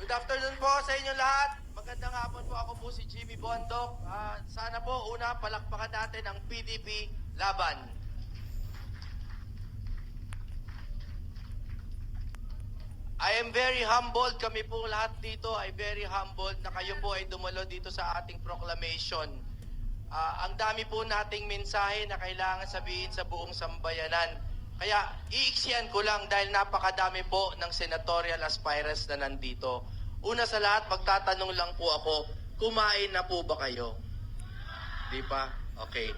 Good afternoon po sa inyo lahat. Magandang hapon po. Ako po si Jimmy Bondok. Sana po una palakpakan natin ang PDP laban. I am very humbled. Kami po lahat dito ay very humbled na kayo po ay dumalo dito sa ating proclamation. Ang dami po nating mensahe na kailangan sabihin sa buong sambayanan. Kaya iiksiyan ko lang dahil napakadami po ng senatorial aspirants na nandito. Una sa lahat, magtatanong lang po ako, kumain na po ba kayo? Di ba? Okay.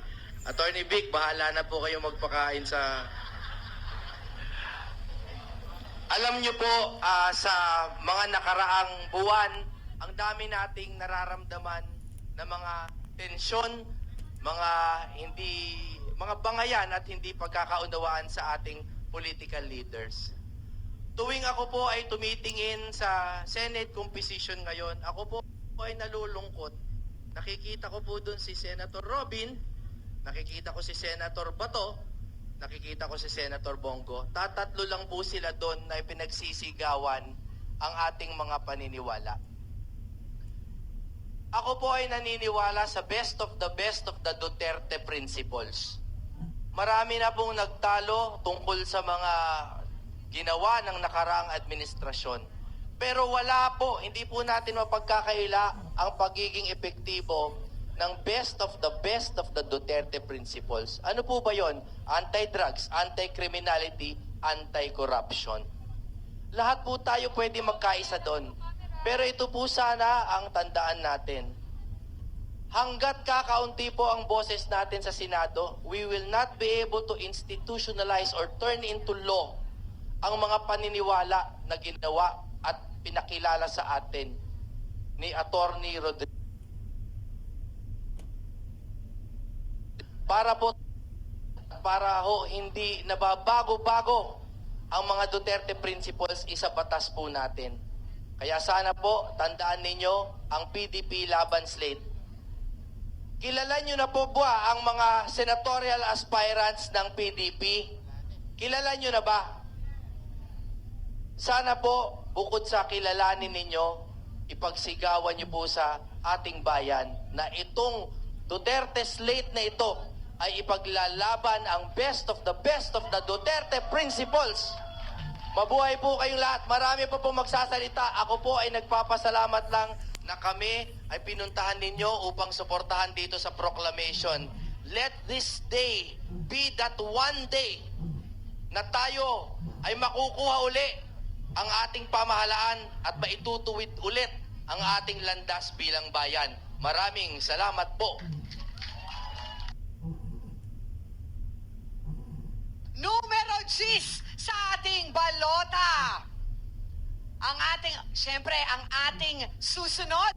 Attorney Vic, bahala na po kayo magpakain sa... Alam nyo po, sa mga nakaraang buwan, ang dami nating nararamdaman na mga tensyon, mga bangayan at hindi pagkakaunawaan sa ating political leaders. Tuwing ako po ay tumitingin sa Senate composition ngayon, ako po ay nalulungkot. Nakikita ko po doon si Senator Robin, nakikita ko si Senator Bato, nakikita ko si Senator Bongo. Tatatlo lang po sila doon na pinagsisigawan ang ating mga paniniwala. Ako po ay naniniwala sa best of the Duterte principles. Marami na pong nagtalo tungkol sa mga ginawa ng nakaraang administrasyon. Pero wala po, hindi po natin mapagkakaila ang pagiging epektibo ng best of the Duterte principles. Ano po ba yon? Anti-drugs, anti-criminality, anti-corruption. Lahat po tayo pwede magkaisa doon. Pero ito po sana ang tandaan natin. Hanggat kakaunti po ang boses natin sa Senado, we will not be able to institutionalize or turn into law ang mga paniniwala na ginawa at pinakilala sa atin ni Attorney Rodriguez. Para ho hindi nababago-bago ang mga Duterte principles, isa batas po natin. Kaya sana po tandaan ninyo ang PDP laban slate. Kilala nyo na po ba ang mga senatorial aspirants ng PDP? Kilala nyo na ba? Sana po, bukod sa kilalanin ninyo, ipagsigawan nyo po sa ating bayan na itong Duterte slate na ito ay ipaglalaban ang best of the Duterte principles. Mabuhay po kayong lahat. Marami pa po magsasalita. Ako po ay nagpapasalamat lang na kami ay pinuntahan ninyo upang suportahan dito sa proclamation. Let this day be that one day na tayo ay makukuha uli ang ating pamahalaan at maitutuwid ulit ang ating landas bilang bayan. Maraming salamat po. Numero 6 sa ating balota. Siyempre, ang ating susunod